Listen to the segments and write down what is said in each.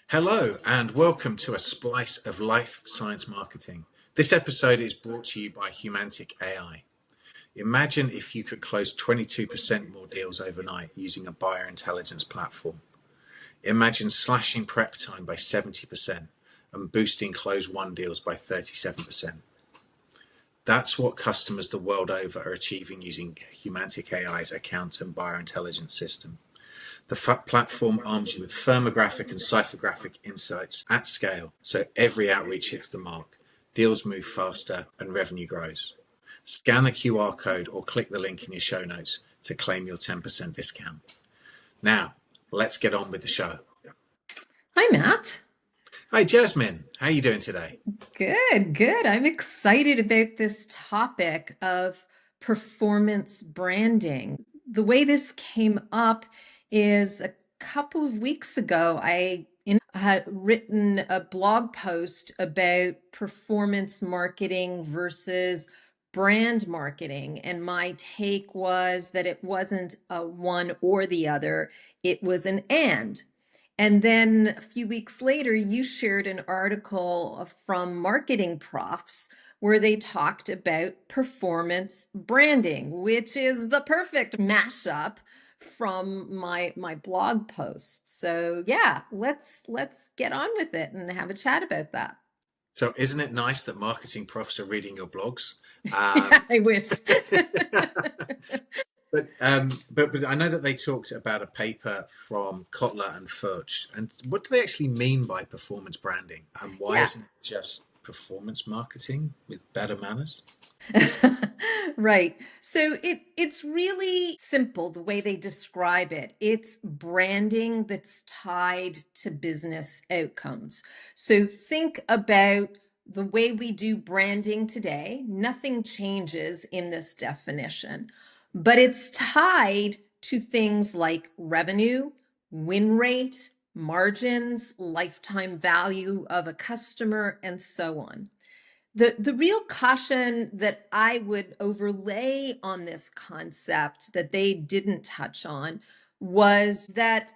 Hello, and welcome to a splice of life science marketing. This episode is brought to you by Human-centric AI. Imagine if you could close 22% more deals overnight using a buyer intelligence platform. Imagine slashing prep time by 70% and boosting close won deals by 37%. That's what customers the world over are achieving using Human-centric AI's account and buyer intelligence system. The platform arms you with firmographic and ciphergraphic insights at scale, so every outreach hits the mark, deals move faster, and revenue grows. Scan the QR code or click the link in your show notes to claim your 10% discount. Now, let's get on with the show. Hi, Matt. Hi, Jasmine. How are you doing today? Good. I'm excited about this topic of performance branding. The way this came up is a couple of weeks ago, I had written a blog post about performance marketing versus brand marketing. And my take was that it wasn't a one or the other, it was an and. And then a few weeks later, you shared an article from Marketing Profs where they talked about performance branding, which is the perfect mashup from my blog post. So yeah, let's get on with it and have a chat about that. So isn't it nice that marketing profs are reading your blogs? I wish. But I know that they talked about a paper from Kotler and Furch. And what do they actually mean by performance branding? And why Yeah. isn't it just performance marketing with better manners? Right. So it's really simple the way they describe it. It's branding that's tied to business outcomes. So think about the way we do branding today. Nothing changes in this definition, but it's tied to things like revenue, win rate, margins, lifetime value of a customer, and so on. The real caution that I would overlay on this concept that they didn't touch on was that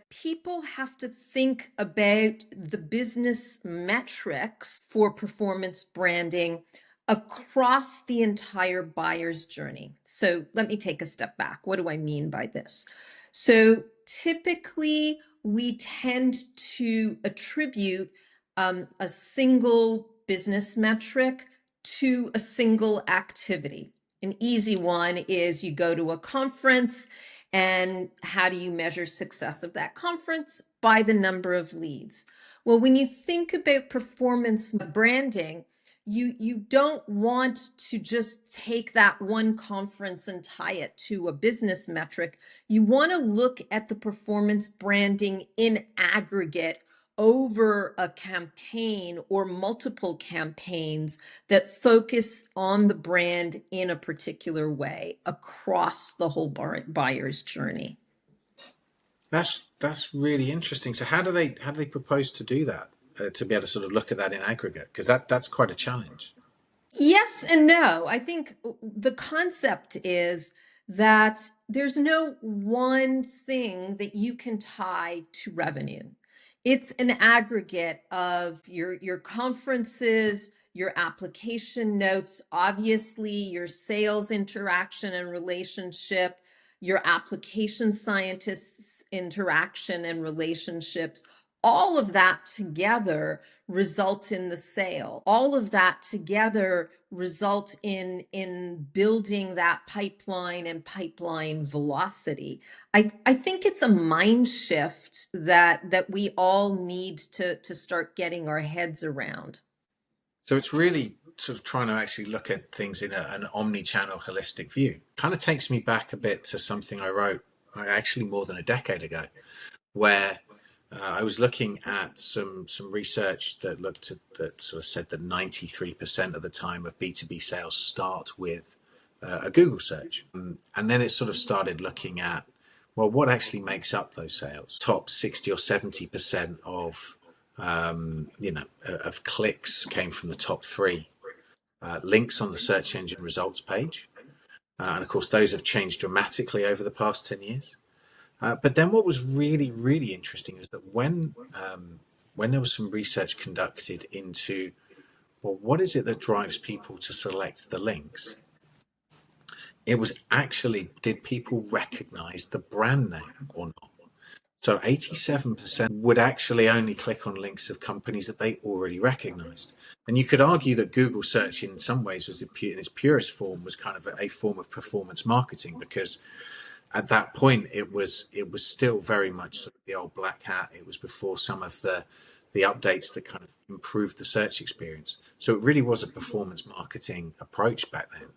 people have to think about the business metrics for performance branding across the entire buyer's journey. So let me take a step back. What do I mean by this? So typically we tend to attribute a single business metric to a single activity. An easy one is you go to a conference, and how do you measure success of that conference? By the number of leads. Well, when you think about performance branding, you don't want to just take that one conference and tie it to a business metric. You want to look at the performance branding in aggregate over a campaign or multiple campaigns that focus on the brand in a particular way across the whole buyer's journey. That's really interesting. So how do they propose to do that? To be able to sort of look at that in aggregate? Because that's quite a challenge. Yes and no. I think the concept is that there's no one thing that you can tie to revenue. It's an aggregate of your conferences, your application notes, obviously your sales interaction and relationship, your application scientists interaction and relationships. All of that together result in the sale. All of that together result in building that pipeline and pipeline velocity. I think it's a mind shift that we all need to start getting our heads around. So it's really sort of trying to actually look at things in an omni-channel holistic view. Kind of takes me back a bit to something I wrote actually more than a decade ago, where I was looking at some research that sort of said that 93% of the time of B2B sales start with a Google search. And then it sort of started looking at, well, what actually makes up those sales? Top 60 or 70% of of clicks came from the top three links on the search engine results page. And of course, those have changed dramatically over the past 10 years. But then what was really, really interesting is that when when there was some research conducted into, well, what is it that drives people to select the links? It was actually, did people recognize the brand name or not? So 87% would actually only click on links of companies that they already recognized. And you could argue that Google search in some ways was in its purest form was kind of a form of performance marketing, because at that point it was still very much sort of the old black hat. It was before some of the updates that kind of improved the search experience. So it really was a performance marketing approach back then.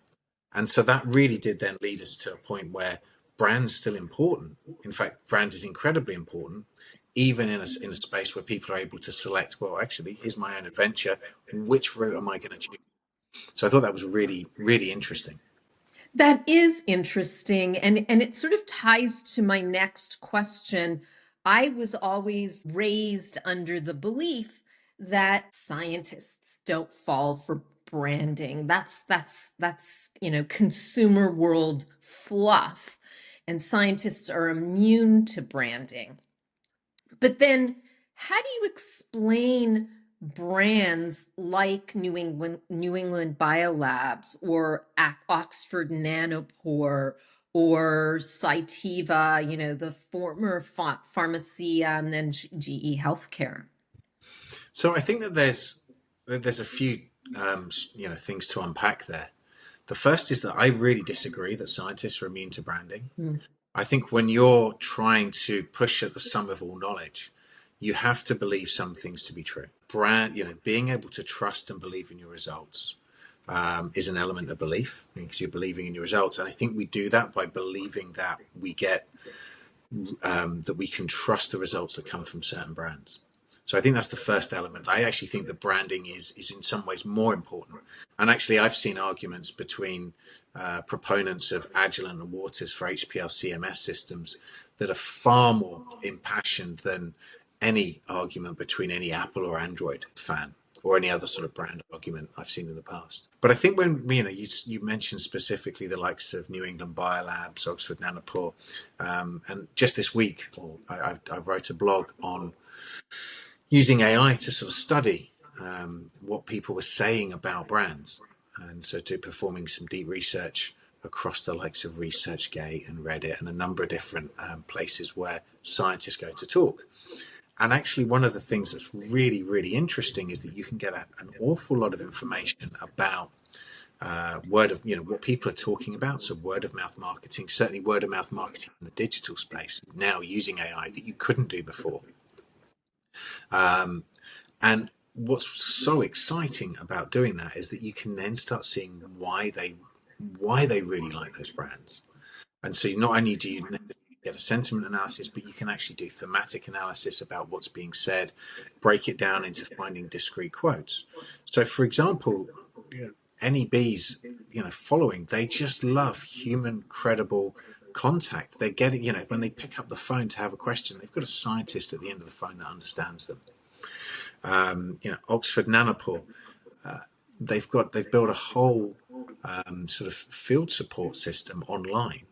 And so that really did then lead us to a point where brand's still important. In fact, brand is incredibly important, even in a space where people are able to select, well, actually, here's my own adventure. Which route am I going to choose? So I thought that was really, really interesting. That is interesting. And it sort of ties to my next question. I was always raised under the belief that scientists don't fall for branding. That's, consumer world fluff. And scientists are immune to branding. But then, how do you explain brands like New England Biolabs or Oxford Nanopore or Cytiva, the former Pharmacia and then GE Healthcare? So I think that there's a few things to unpack there. The first is that I really disagree that scientists are immune to branding. Hmm. I think when you're trying to push at the sum of all knowledge, you have to believe some things to be true. Being able to trust and believe in your results is an element of belief, because you're believing in your results. And I think we do that by believing that we can trust the results that come from certain brands. So I think that's the first element. I actually think that branding is in some ways more important. And actually, I've seen arguments between proponents of Agilent and Waters for HPL CMS systems that are far more impassioned than any argument between any Apple or Android fan or any other sort of brand argument I've seen in the past. But I think when you mentioned specifically the likes of New England Biolabs, Oxford Nanopore, and just this week, I wrote a blog on using AI to sort of study what people were saying about brands, and so to performing some deep research across the likes of ResearchGate and Reddit and a number of different places where scientists go to talk. And actually, one of the things that's really, really interesting is that you can get an awful lot of information about what people are talking about. So word of mouth marketing, certainly word of mouth marketing in the digital space now using AI that you couldn't do before. And what's so exciting about doing that is that you can then start seeing why they really like those brands. And so not only do you get a sentiment analysis, but you can actually do thematic analysis about what's being said, break it down into finding discrete quotes. So, for example, NEB's following, they just love human, credible contact. They get it, when they pick up the phone to have a question, they've got a scientist at the end of the phone that understands them. Oxford Nanopore, they've built a whole sort of field support system online.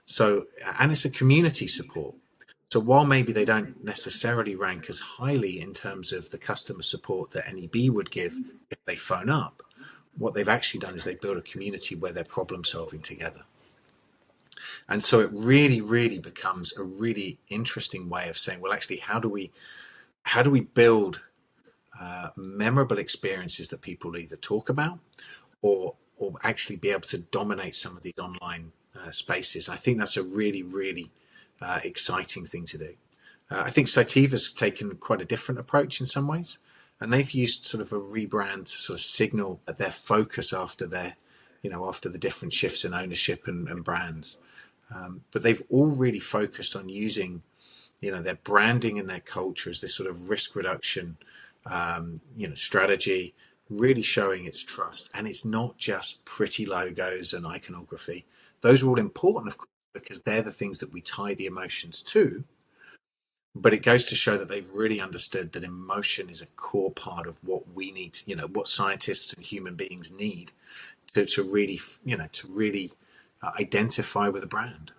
So, and it's a community support. So while maybe they don't necessarily rank as highly in terms of the customer support that NEB would give if they phone up, what they've actually done is they build a community where they're problem solving together. And so it really, really becomes a really interesting way of saying, well, actually, how do we build memorable experiences that people either talk about or actually be able to dominate some of these online spaces? I think that's a really, really exciting thing to do. I think Cytiva's taken quite a different approach in some ways, and they've used sort of a rebrand to sort of signal their focus after the different shifts in ownership and brands. But they've all really focused on using, their branding and their culture as this sort of risk reduction, strategy, really showing its trust. And it's not just pretty logos and iconography. Those are all important, of course, because they're the things that we tie the emotions to. But it goes to show that they've really understood that emotion is a core part of what we need, what scientists and human beings need to really identify with a brand.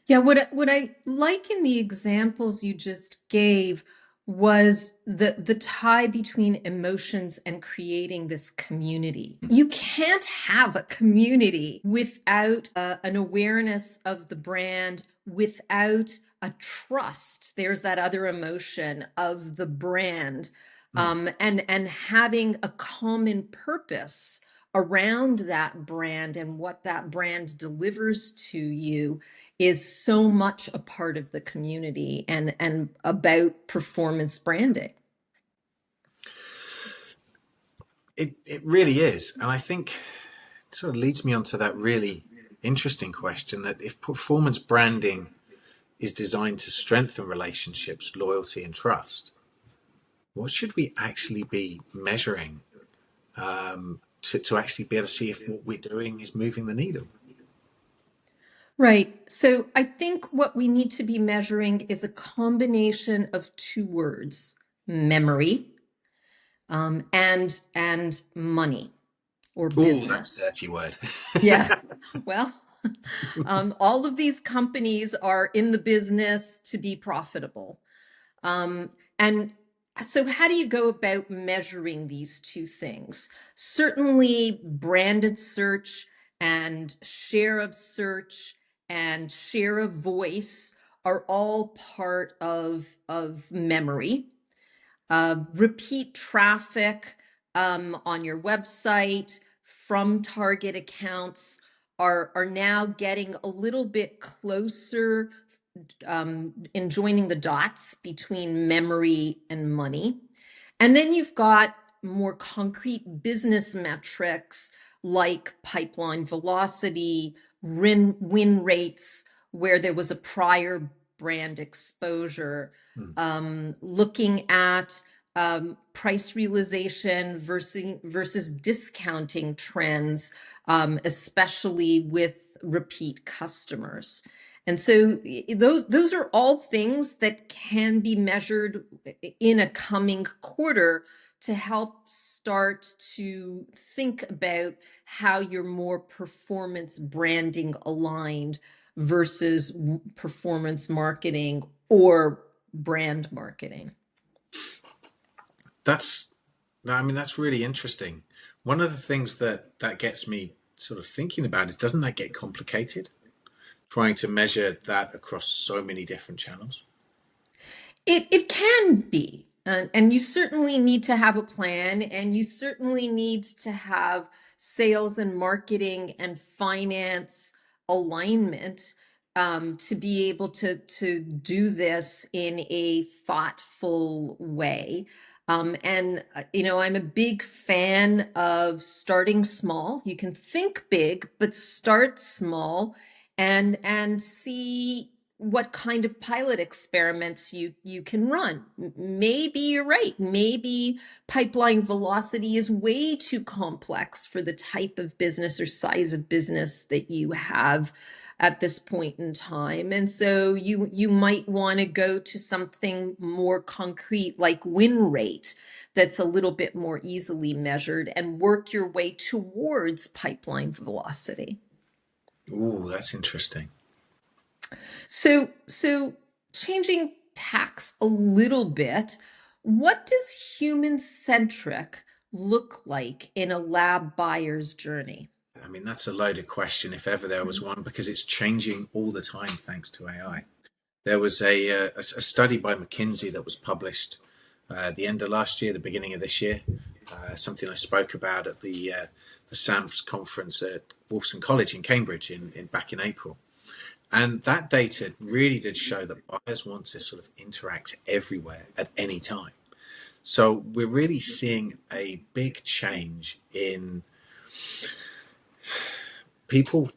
Yeah, what I like in the examples you just gave was the tie between emotions and creating this community. You can't have a community without an awareness of the brand, without a trust. There's that other emotion of the brand, and having a common purpose around that brand and what that brand delivers to you is so much a part of the community and about performance branding. It really is. And I think it sort of leads me on to that really interesting question that if performance branding is designed to strengthen relationships, loyalty, and trust, what should we actually be measuring to actually be able to see if what we're doing is moving the needle? Right. So I think what we need to be measuring is a combination of two words, memory, and money or Oh, that's a business. dirty word. Yeah. Well, all of these companies are in the business to be profitable. And so, how do you go about measuring these two things? Certainly, branded search and share of search and share of voice are all part of memory. Repeat traffic on your website from target accounts are now getting a little bit closer in joining the dots between memory and money. And then you've got more concrete business metrics like pipeline velocity, win rates, where there was a prior brand exposure, looking at price realization versus discounting trends, especially with repeat customers. And so those are all things that can be measured in a coming quarter to help start to think about how you're more performance branding aligned versus performance marketing or brand marketing. That's, I mean, that's really interesting. One of the things that gets me sort of thinking about is, doesn't that get complicated? Trying to measure that across so many different channels. It can be, and you certainly need to have a plan, and you certainly need to have sales and marketing and finance alignment to be able to do this in a thoughtful way. And I'm a big fan of starting small. You can think big, but start small and see what kind of pilot experiments you can run. Maybe you're right. Maybe pipeline velocity is way too complex for the type of business or size of business that you have at this point in time. And so you might want to go to something more concrete like win rate that's a little bit more easily measured and work your way towards pipeline velocity. Oh, that's interesting. So changing tacks a little bit, what does human-centric look like in a lab buyer's journey? I mean, that's a loaded question if ever there was one, because it's changing all the time thanks to AI. There was a study by McKinsey that was published at the end of last year, the beginning of this year, something I spoke about at the SAMPS conference at Wolfson College in Cambridge back in April. And that data really did show that buyers want to sort of interact everywhere at any time. So we're really seeing a big change in people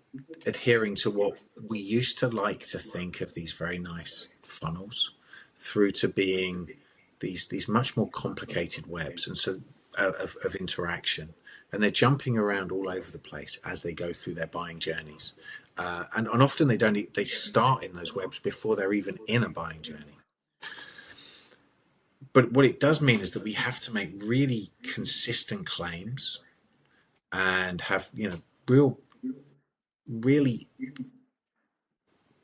adhering to what we used to like to think of, these very nice funnels, through to being these much more complicated webs and so of interaction, and they're jumping around all over the place as they go through their buying journeys, and often they start in those webs before they're even in a buying journey. But what it does mean is that we have to make really consistent claims and have really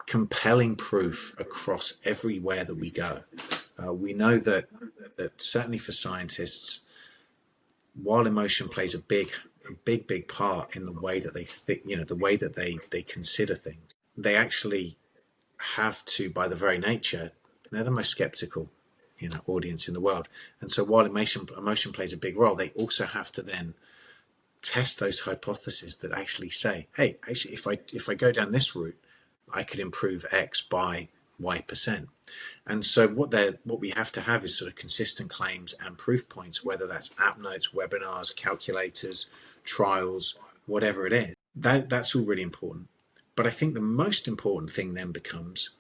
compelling proof across everywhere that we go We know that certainly for scientists, while emotion plays a big part in the way that they think, the way that they consider things, they actually have to, by the very nature, they're the most skeptical, audience in the world. And so while emotion plays a big role, they also have to then test those hypotheses that actually say, hey, actually, if I go down this route, I could improve X by Y%. And so what we have to have is sort of consistent claims and proof points, whether that's app notes, webinars, calculators, trials, whatever it is. That's all really important. But I think the most important thing then becomes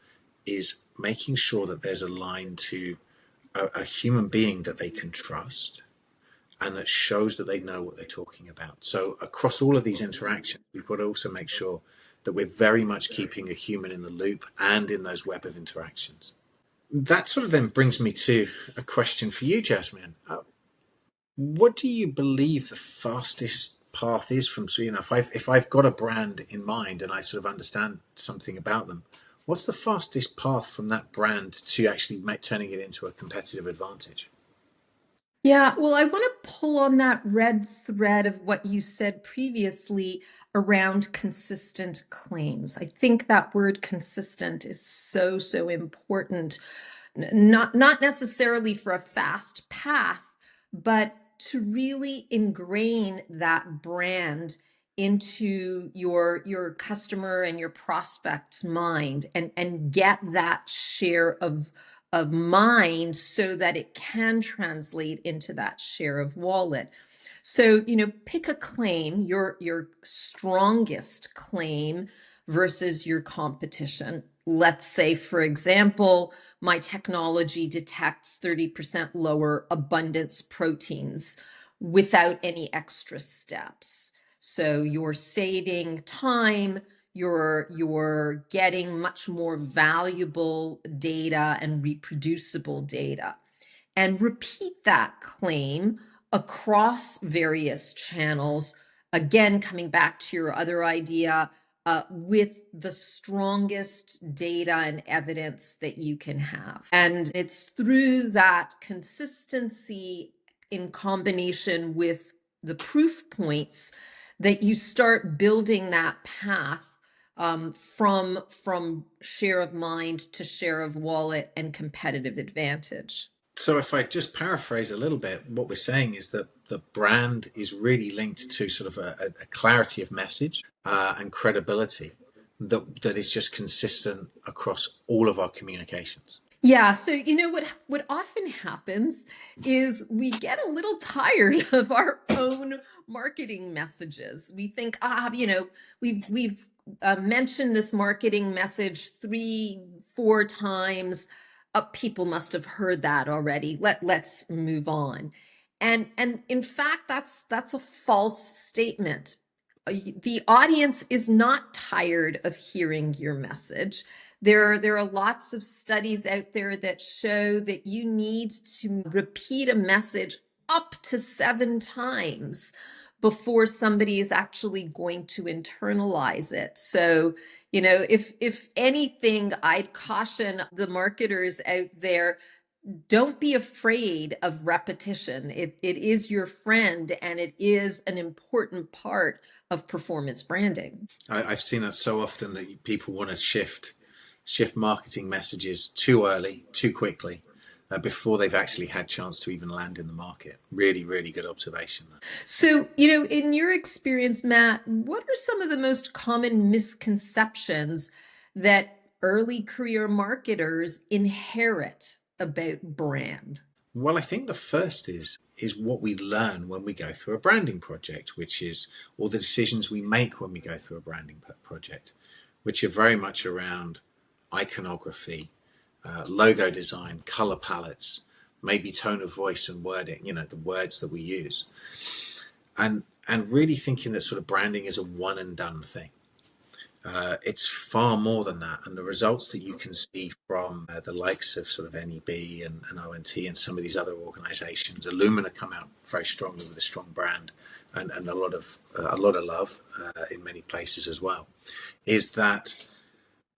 is making sure that there's a line to a human being that they can trust and that shows that they know what they're talking about. So across all of these interactions, we've got to also make sure that we're very much keeping a human in the loop and in those web of interactions. That sort of then brings me to a question for you, Jasmine. What do you believe the fastest path is from, so, if I've got a brand in mind and I sort of understand something about them, what's the fastest path from that brand to actually turning it into a competitive advantage? Yeah, well, I want to pull on that red thread of what you said previously around consistent claims. I think that word consistent is so, so important. Not necessarily for a fast path, but to really ingrain that brand into your customer and your prospect's mind and get that share of mind so that it can translate into that share of wallet. So, pick a claim, your strongest claim versus your competition. Let's say, for example, my technology detects 30% lower abundance proteins without any extra steps. So you're saving time, you're getting much more valuable data and reproducible data. And repeat that claim across various channels. Again, coming back to your other idea, with the strongest data and evidence that you can have. And it's through that consistency in combination with the proof points that you start building that path from share of mind to share of wallet and competitive advantage. So if I just paraphrase a little bit, what we're saying is that the brand is really linked to sort of a clarity of message and credibility that is just consistent across all of our communications. Yeah, so what often happens is we get a little tired of our own marketing messages. We think, we've mentioned this marketing message 3, 4 times. People must have heard that already. Let's move on. And in fact, that's a false statement. The audience is not tired of hearing your message. There are lots of studies out there that show that you need to repeat a message up to 7 times before somebody is actually going to internalize it. So, if anything, I'd caution the marketers out there, don't be afraid of repetition. It is your friend, and it is an important part of performance branding. I've seen that so often that people want to shift marketing messages too early, too quickly, before they've actually had chance to even land in the market. Really, really good observation. So, in your experience, Matt, what are some of the most common misconceptions that early career marketers inherit about brand? Well, I think the first is what we learn when we go through a branding project, which is all the decisions we make when we go through a branding project, which are very much around iconography, logo design, color palettes, maybe tone of voice and wording, the words that we use. And really thinking that sort of branding is a one and done thing. It's far more than that. And the results that you can see from the likes of sort of NEB and ONT and some of these other organizations, Illumina come out very strongly with a strong brand and a lot of love in many places as well, is that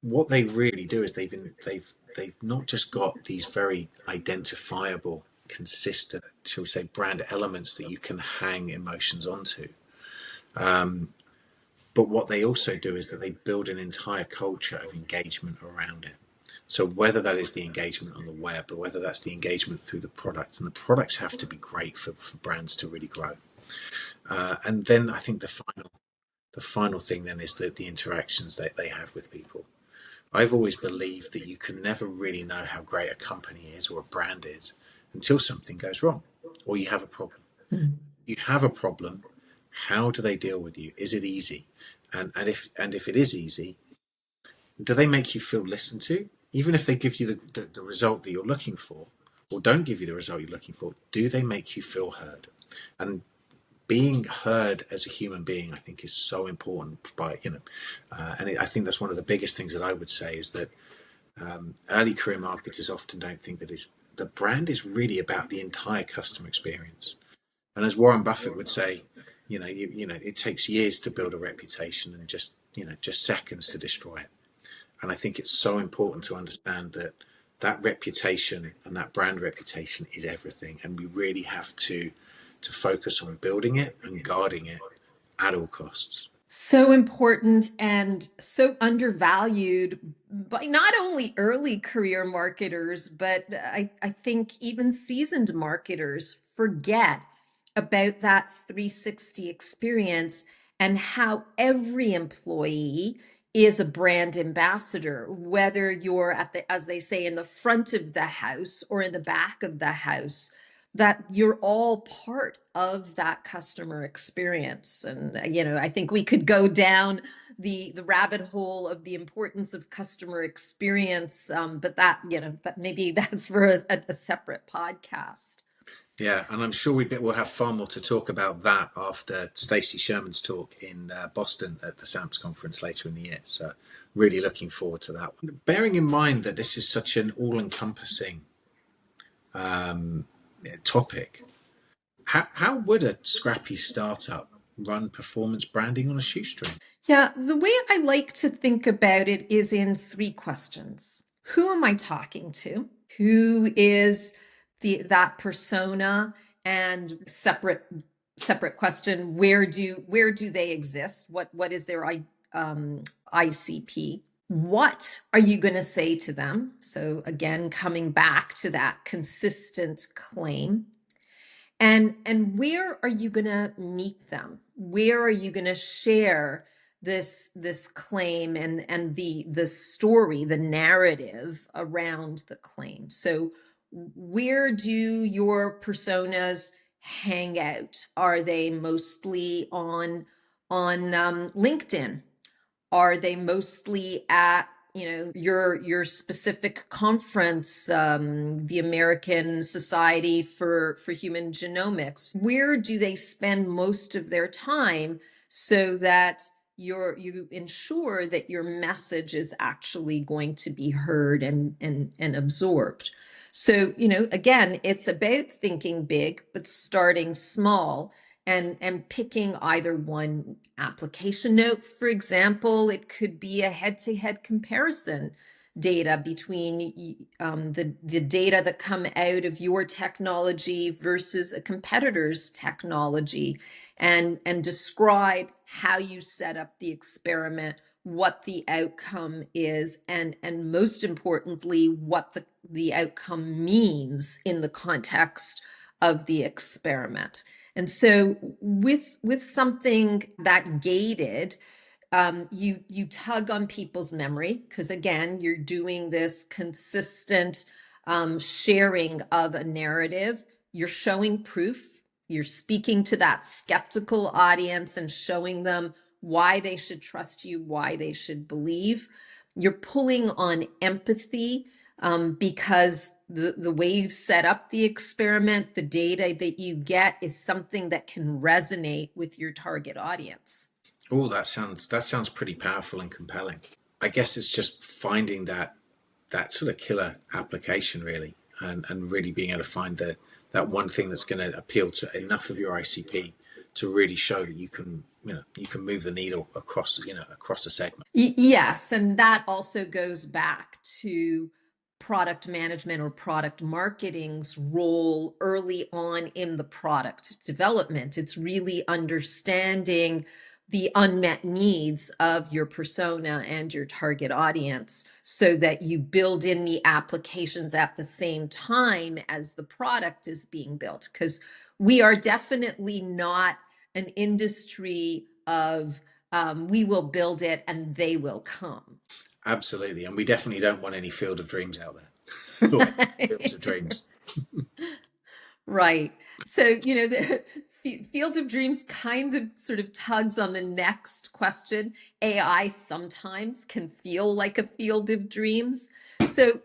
what they really do is they've not just got these very identifiable, consistent, shall we say, brand elements that you can hang emotions onto. But what they also do is that they build an entire culture of engagement around it. So whether that is the engagement on the web, or whether that's the engagement through the products, and the products have to be great for brands to really grow. And then I think the final thing then is the interactions that they have with people. I've always believed that you can never really know how great a company is or a brand is until something goes wrong or you have a problem. You have a problem, how do they deal with you? Is it easy? And if it is easy, do they make you feel listened to? Even if they give you the result that you're looking for, or don't give you the result you're looking for, do they make you feel heard? And being heard as a human being, I think, is so important. I think that's one of the biggest things that I would say is that early career marketers often don't think that the brand is really about the entire customer experience. And as Warren Buffett would say, it takes years to build a reputation and just seconds to destroy it. And I think it's so important to understand that reputation and that brand reputation is everything, and we really have to focus on building it and guarding it at all costs. So important and so undervalued by not only early career marketers, but I think even seasoned marketers forget about that 360 experience and how every employee is a brand ambassador, whether you're at the, as they say, in the front of the house or in the back of the house, that you're all part of that customer experience. And I think we could go down the rabbit hole of the importance of customer experience, but that maybe that's for a separate podcast. Yeah, and I'm sure we'll have far more to talk about that after Stacey Sherman's talk in Boston at the SAMPS conference later in the year. So really looking forward to that one. Bearing in mind that this is such an all-encompassing topic, how would a scrappy startup run performance branding on a shoestring? Yeah, the way I like to think about it is in three questions. Who am I talking to? Who is that persona? And separate question, where do they exist? What is their ICP? What are you going to say to them? So again, coming back to that consistent claim. And where are you going to meet them? Where are you going to share this claim and the story, the narrative around the claim? So where do your personas hang out? Are they mostly on LinkedIn? Are they mostly at your specific conference, the American Society for Human Genomics? Where do they spend most of their time so that you ensure that your message is actually going to be heard and absorbed? So again, it's about thinking big but starting small, and picking either one application note. For example, it could be a head-to-head comparison data between the data that come out of your technology versus a competitor's technology, and describe how you set up the experiment, what the outcome is, and most importantly, what the outcome means in the context of the experiment. And so with something that gated, you tug on people's memory, because again, you're doing this consistent sharing of a narrative. You're showing proof. You're speaking to that skeptical audience and showing them why they should trust you, why they should believe. You're pulling on empathy, because the way you've set up the experiment, the data that you get is something that can resonate with your target audience. Oh, that sounds pretty powerful and compelling. I guess it's just finding that sort of killer application, really, and really being able to find that one thing that's going to appeal to enough of your ICP to really show that you can, you can move the needle across, across a segment. Yes, and that also goes back to product management or product marketing's role early on in the product development. It's really understanding the unmet needs of your persona and your target audience so that you build in the applications at the same time as the product is being built. Because we are definitely not an industry of we will build it and they will come. Absolutely. And we definitely don't want any field of dreams out there. Fields of dreams. Right. So, the Field of Dreams kind of sort of tugs on the next question. AI sometimes can feel like a field of dreams. So,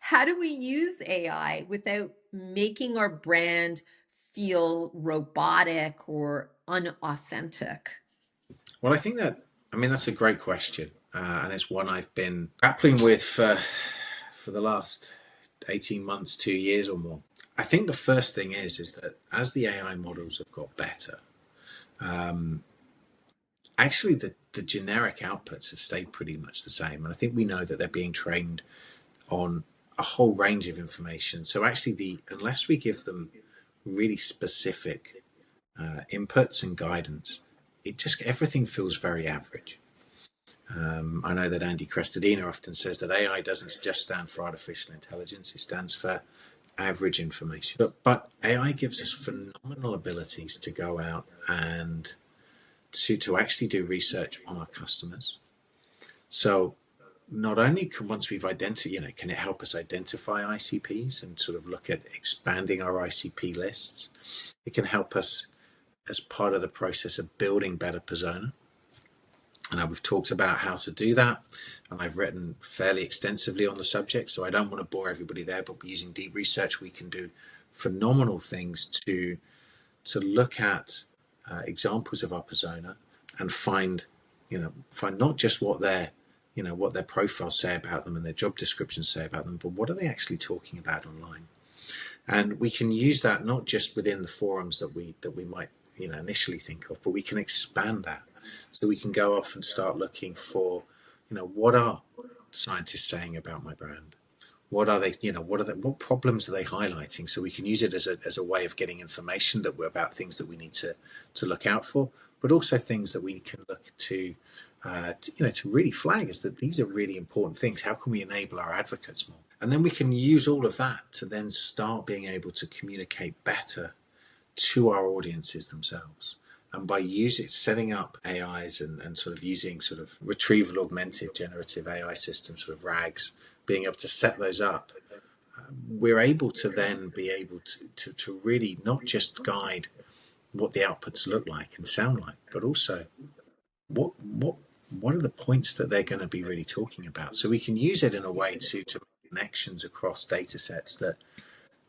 how do we use AI without making our brand feel robotic or unauthentic? Well, that's a great question. And it's one I've been grappling with for the last 18 months, 2 years or more. I think the first thing is that as the AI models have got better, actually the generic outputs have stayed pretty much the same. And I think we know that they're being trained on a whole range of information. So actually, unless we give them really specific inputs and guidance, everything feels very average. I know that Andy Crestodina often says that AI doesn't just stand for artificial intelligence; it stands for average information. But AI gives us phenomenal abilities to go out and to actually do research on our customers. So not only once we've identified, can it help us identify ICPs and sort of look at expanding our ICP lists? It can help us as part of the process of building better persona. And we've talked about how to do that, and I've written fairly extensively on the subject, so I don't want to bore everybody there, but using deep research, we can do phenomenal things to look at examples of our persona and find not just what their profiles say about them and their job descriptions say about them, but what are they actually talking about online. And we can use that not just within the forums that we might initially think of, but we can expand that. So we can go off and start looking for, what are scientists saying about my brand? What are they, what problems are they highlighting? So we can use it as a way of getting information about things that we need to look out for, but also things that we can look to really flag is that these are really important things. How can we enable our advocates more? And then we can use all of that to then start being able to communicate better to our audiences themselves. And by setting up AIs and sort of using sort of retrieval augmented generative AI systems, sort of RAGs, being able to set those up, we're able to then be able to really not just guide what the outputs look like and sound like, but also what are the points that they're going to be really talking about. So we can use it in a way to make connections across data sets that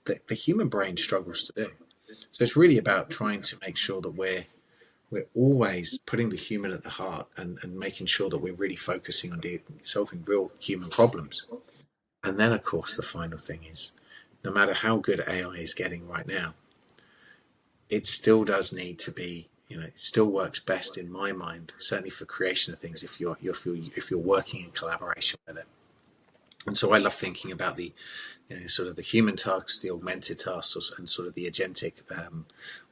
the human brain struggles to do. So it's really about trying to make sure that we're always putting the human at the heart and making sure that we're really focusing on solving real human problems. And then, of course, the final thing is, no matter how good AI is getting right now, it still does need to be, it still works best in my mind, certainly for creation of things, if you're working in collaboration with it. And so I love thinking about the sort of the human tasks, the augmented tasks, and sort of the agentic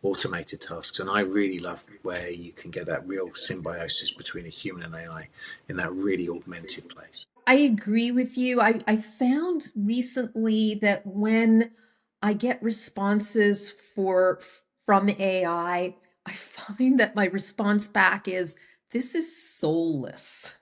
automated tasks. And I really love where you can get that real symbiosis between a human and AI in that really augmented place. I agree with you. I found recently that when I get responses from AI, I find that my response back is, this is soulless.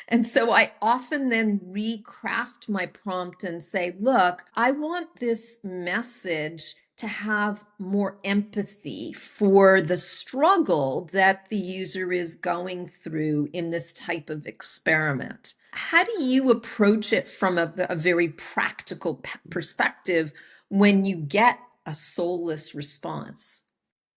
And so I often then recraft my prompt and say, look, I want this message to have more empathy for the struggle that the user is going through in this type of experiment. How do you approach it from a very practical perspective when you get a soulless response?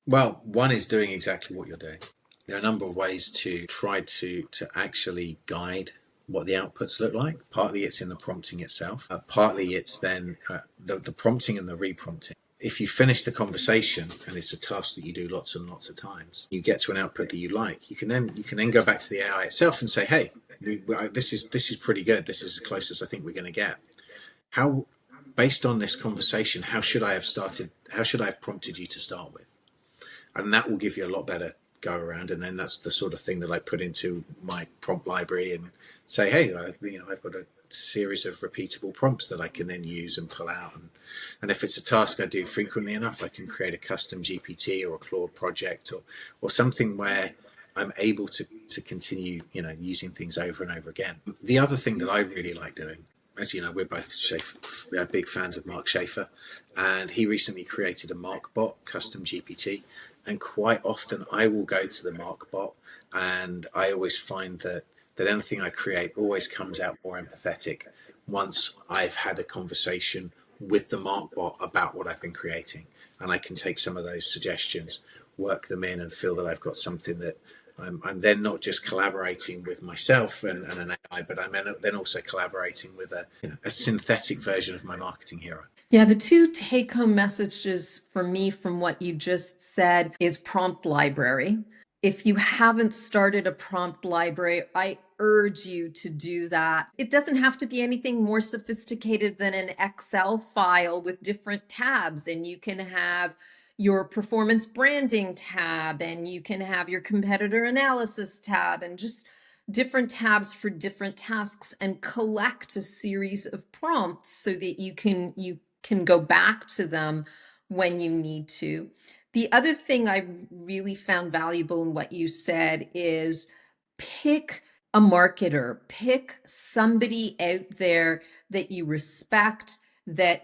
Well, one is doing exactly what you're doing. There are a number of ways to try to actually guide what the outputs look like. Partly it's in the prompting itself. Partly it's then the prompting and the reprompting. if you finish the conversation and it's a task that you do lots and lots of times, you get to an output that you like. You can then go back to the AI itself and say, "Hey, this is pretty good. This is as close as I think we're going to get. How, based on this conversation, how should I have started? How should I have prompted you to start with?" And that will give you a lot better go around. And then that's the sort of thing that I put into my prompt library and say, "Hey, I've got a series of repeatable prompts that I can then use and pull out. And if it's a task I do frequently enough, I can create a custom GPT or a Claude project or something where I'm able to continue, using things over and over again." The other thing that I really like doing, as you know, we're both we're big fans of Mark Schaefer, and he recently created a MarkBot custom GPT. And quite often I will go to the MarkBot, and I always find that anything I create always comes out more empathetic once I've had a conversation with the MarkBot about what I've been creating. And I can take some of those suggestions, work them in, and feel that I've got something that I'm then not just collaborating with myself and an AI, but I'm then also collaborating with a synthetic version of my marketing hero. Yeah, the two take-home messages for me from what you just said is prompt library. If you haven't started a prompt library, I urge you to do that. It doesn't have to be anything more sophisticated than an Excel file with different tabs, and you can have your performance branding tab, and you can have your competitor analysis tab, and just different tabs for different tasks, and collect a series of prompts so that you can go back to them when you need to. The other thing I really found valuable in what you said is pick a marketer, pick somebody out there that you respect, that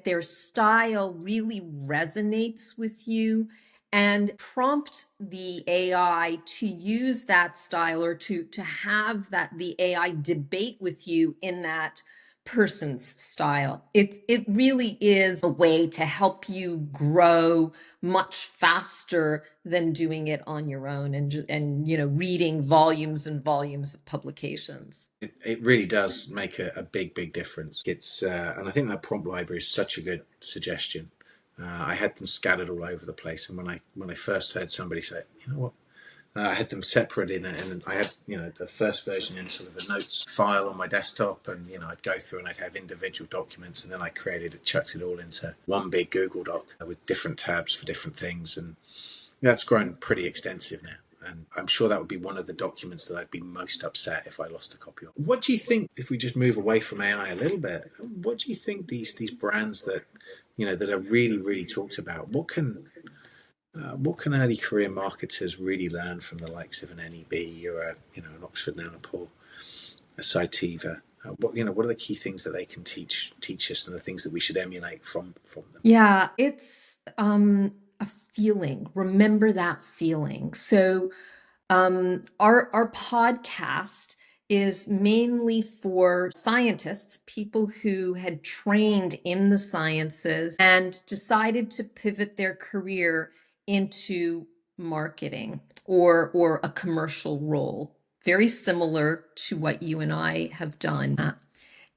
their style really resonates with you, and prompt the AI to use that style, or to have the AI debate with you in that person's style. It really is a way to help you grow much faster than doing it on your own and reading volumes and volumes of publications. It really does make a big difference. And I think that prompt library is such a good suggestion. I had them scattered all over the place, and when I first heard somebody say, "You know what," I had them separate and I had the first version in sort of a notes file on my desktop, and I'd go through and I'd have individual documents, and then I chucked it all into one big Google Doc with different tabs for different things, and that's grown pretty extensive now. And I'm sure that would be one of the documents that I'd be most upset if I lost a copy of. What do you think, if we just move away from AI a little bit, what do you think these brands that that are really talked about, what can early career marketers really learn from the likes of an NEB or an Oxford Nanopore, a Cytiva? What are the key things that they can teach us, and the things that we should emulate from them? Yeah, it's a feeling. Remember that feeling. So our podcast is mainly for scientists, people who had trained in the sciences and decided to pivot their career into marketing or a commercial role, very similar to what you and I have done.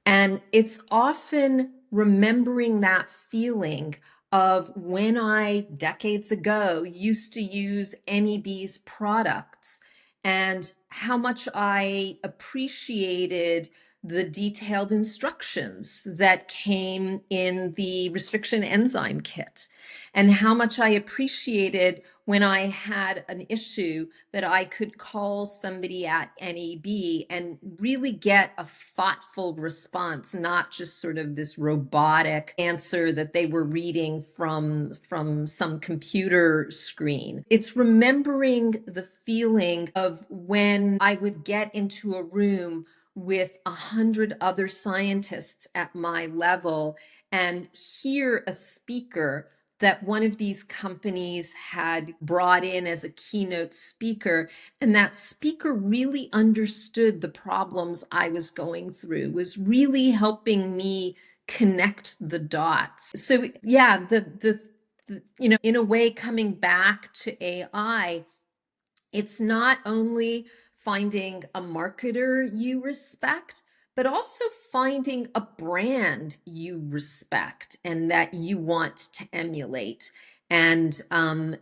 And it's often remembering that feeling of when I, decades ago, used to use NEB's products, and how much I appreciated the detailed instructions that came in the restriction enzyme kit, and how much I appreciated when I had an issue that I could call somebody at NEB and really get a thoughtful response, not just sort of this robotic answer that they were reading from some computer screen. It's remembering the feeling of when I would get into a room with 100 other scientists at my level and hear a speaker that one of these companies had brought in as a keynote speaker, and that speaker really understood the problems I was going through, was really helping me connect the dots. So yeah, the in a way, coming back to AI, it's not only finding a marketer you respect, but also finding a brand you respect and that you want to emulate. And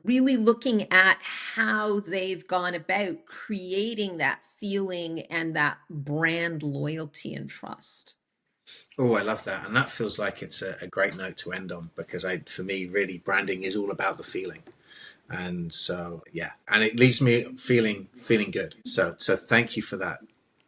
really looking at how they've gone about creating that feeling and that brand loyalty and trust. Oh, I love that. And that feels like it's a great note to end on because for me, really, branding is all about the feeling. And so, yeah, and it leaves me feeling good. So thank you for that,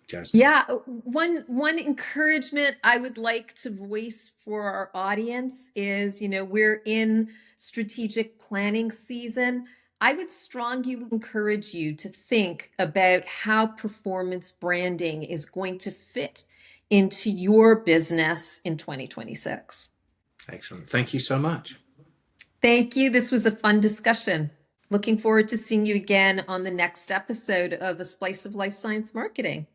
Jasmine. Yeah, one encouragement I would like to voice for our audience is, we're in strategic planning season. I would strongly encourage you to think about how performance branding is going to fit into your business in 2026. Excellent. Thank you so much. Thank you. This was a fun discussion. Looking forward to seeing you again on the next episode of A Splice of Life Science Marketing.